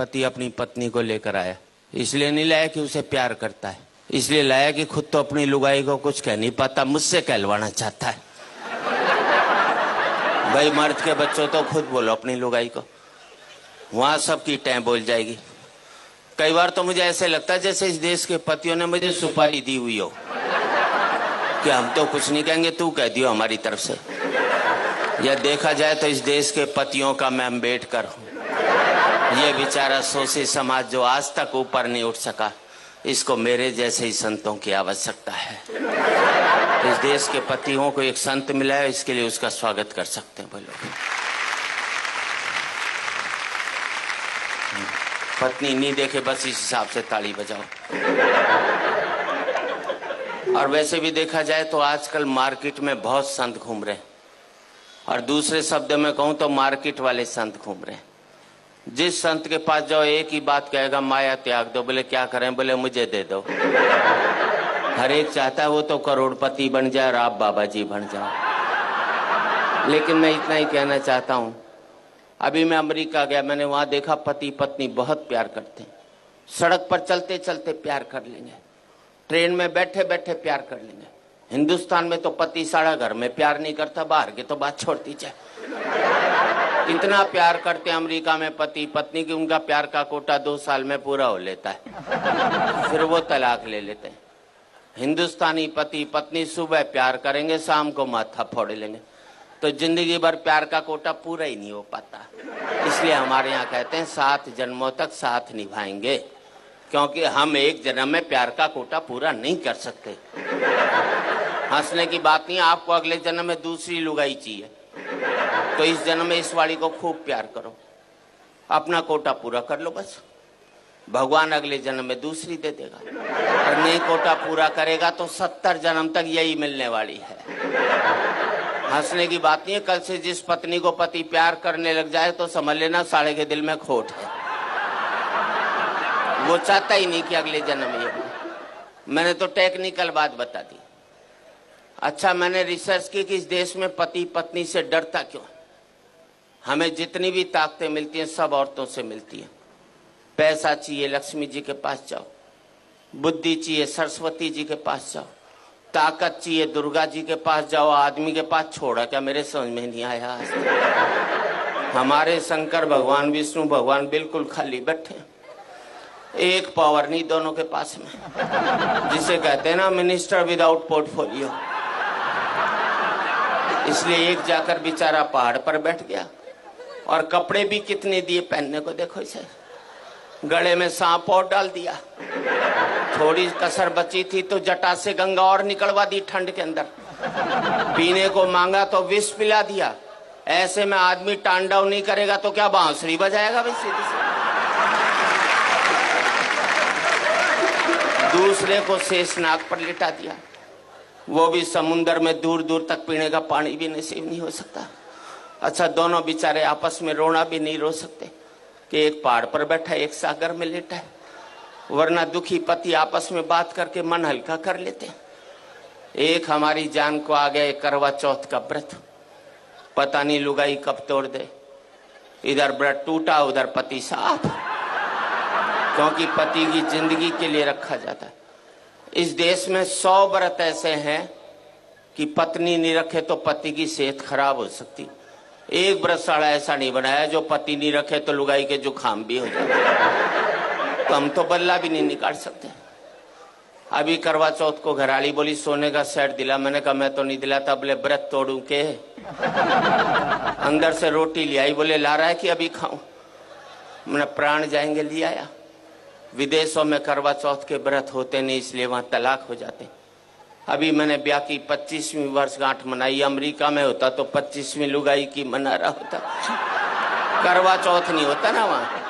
पति अपनी पत्नी को लेकर आया। इसलिए नहीं लाया कि उसे प्यार करता है, इसलिए लाया कि खुद तो अपनी लुगाई को कुछ कह नहीं पाता, मुझसे कहलवाना चाहता है। भाई मर्द के बच्चों तो खुद बोलो अपनी लुगाई को, वहां सबकी टैं बोल जाएगी। कई बार तो मुझे ऐसे लगता है जैसे इस देश के पतियों ने मुझे सुपारी दी हुई हो कि हम तो कुछ नहीं कहेंगे, तू कह दियो हमारी तरफ से। या देखा जाए तो इस देश के पतियों का मैं अम्बेडकर हूँ। ये बेचारा शोषित समाज जो आज तक ऊपर नहीं उठ सका, इसको मेरे जैसे ही संतों की आवश्यकता है। इस देश के पतियों को एक संत मिला है, इसके लिए उसका स्वागत कर सकते हैं। बोलो पत्नी नहीं देखे बस इस हिसाब से ताली बजाओ। और वैसे भी देखा जाए तो आजकल मार्केट में बहुत संत घूम रहे हैं, और दूसरे शब्द में कहूं तो मार्केट वाले संत घूम रहे हैं। जिस संत के पास जाओ एक ही बात कहेगा, माया त्याग दो। बोले क्या करें? बोले मुझे दे दो। हर एक चाहता है वो तो करोड़पति बन जाए और आप बाबा जी बन जाओ। लेकिन मैं इतना ही कहना चाहता हूं, अभी मैं अमेरिका गया, मैंने वहां देखा पति पत्नी बहुत प्यार करते हैं। सड़क पर चलते चलते प्यार कर लेंगे, ट्रेन में बैठे बैठे प्यार कर लेंगे। हिंदुस्तान में तो पति सारा घर में प्यार नहीं करता, बाहर के तो बात छोड़ दीजिए। इतना प्यार करते हैं अमेरिका में पति पत्नी की उनका प्यार का कोटा 2 साल में पूरा हो लेता है, फिर वो तलाक ले लेते हैं। हिंदुस्तानी पति पत्नी सुबह प्यार करेंगे, शाम को माथा फोड़ लेंगे, तो जिंदगी भर प्यार का कोटा पूरा ही नहीं हो पाता। इसलिए हमारे यहाँ कहते हैं 7 जन्मों तक साथ निभाएंगे, क्योंकि हम एक जन्म में प्यार का कोटा पूरा नहीं कर सकते। हंसने की बात नहीं, आपको अगले जन्म में दूसरी लुगाई चाहिए, तो इस जन्म में इस वाली को खूब प्यार करो, अपना कोटा पूरा कर लो बस। भगवान अगले जन्म में दूसरी दे देगा, और नहीं कोटा पूरा करेगा तो 70 जन्म तक यही मिलने वाली है। हंसने की बात नहीं है, कल से जिस पत्नी को पति प्यार करने लग जाए तो समझ लेना साले के दिल में खोट है, वो चाहता ही नहीं कि अगले जन्म ये। मैंने तो टेक्निकल बात बता दी। अच्छा, मैंने रिसर्च की कि इस देश में पति पत्नी से डरता क्यों? हमें जितनी भी ताकतें मिलती हैं सब औरतों से मिलती हैं। पैसा चाहिए लक्ष्मी जी के पास जाओ, बुद्धि चाहिए सरस्वती जी के पास जाओ, ताकत चाहिए दुर्गा जी के पास जाओ, आदमी के पास छोड़ा क्या? मेरे समझ में नहीं आया। हमारे शंकर भगवान विष्णु भगवान बिल्कुल खाली बैठे, एक पावर नहीं दोनों के पास में, जिसे कहते हैं ना मिनिस्टर विदाउट पोर्टफोलियो। इसलिए एक जाकर बेचारा पहाड़ पर बैठ गया, और कपड़े भी कितने दिए पहनने को, देखो इसे, गले में सांप और डाल दिया। थोड़ी कसर बची थी तो जटा से गंगा और निकलवा दी ठंड के अंदर। पीने को मांगा तो विष पिला दिया। ऐसे में आदमी तांडव नहीं करेगा तो क्या बांसुरी बजाएगा भाई? सीधी सी दूसरे को शेषनाग पर लिटा दिया, वो भी समुन्द्र में दूर दूर तक पीने का पानी भी नसीब नहीं हो सकता। अच्छा, दोनों बेचारे आपस में रोना भी नहीं रो सकते कि एक पहाड़ पर बैठा एक सागर में लेटा है, वरना दुखी पति आपस में बात करके मन हल्का कर लेते हैं। एक हमारी जान को आ गया करवा चौथ का व्रत, पता नहीं लुगाई कब तोड़ दे। इधर व्रत टूटा उधर पति साफ, क्योंकि पति की जिंदगी के लिए रखा जाता है। इस देश में 100 व्रत ऐसे हैं कि पत्नी नहीं रखे तो पति की सेहत खराब हो सकती। एक व्रतशाला ऐसा नहीं बनाया जो पति नहीं रखे तो लुगाई के जुकाम भी हो जाए। तो हम तो बल्ला भी नहीं निकाल सकते। अभी करवा चौथ को घराली बोली सोने का सेट दिला, मैंने कहा मैं तो नहीं दिलाता। बोले व्रत तोड़ू के? अंदर से रोटी ले आई, बोले ला रहा है कि अभी खाऊं? मैंने प्राण जाएंगे ले आया। विदेशों में करवा चौथ के व्रत होते नहीं, इसलिए वहां तलाक हो जाते। अभी मैंने ब्याह की 25वीं वर्षगांठ मनाई, अमेरिका में होता तो 25वीं लुगाई की मना रहा होता, करवा चौथ नहीं होता ना वहां।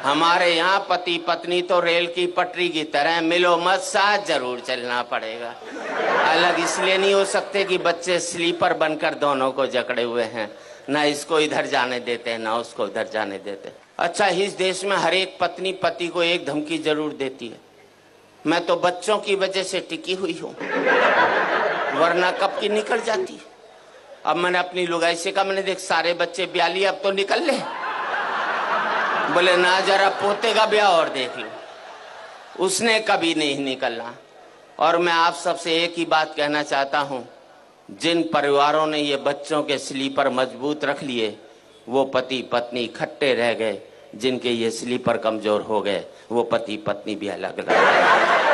हमारे यहाँ पति पत्नी तो रेल की पटरी की तरह, मिलो मत साथ जरूर चलना पड़ेगा। अलग इसलिए नहीं हो सकते कि बच्चे स्लीपर बनकर दोनों को जकड़े हुए हैं, ना इसको इधर जाने देते हैं ना उसको उधर जाने देते। अच्छा, इस देश में हर एक पत्नी पति को एक धमकी जरूर देती है, मैं तो बच्चों की वजह से टिकी हुई हूं, वरना कब की निकल जाती। अब मैंने अपनी लुगाई से कहा, मैंने देख सारे बच्चे ब्याह लिए, अब तो निकल ले, बोले ना जरा पोते का ब्याह और देख लो, उसने कभी नहीं निकलना। और मैं आप सबसे एक ही बात कहना चाहता हूं, जिन परिवारों ने ये बच्चों के स्लीपर मजबूत रख लिए वो पति पत्नी इकट्ठे रह गए, जिनके ये स्लीपर कमजोर हो गए वो पति पत्नी भी अलग अलग।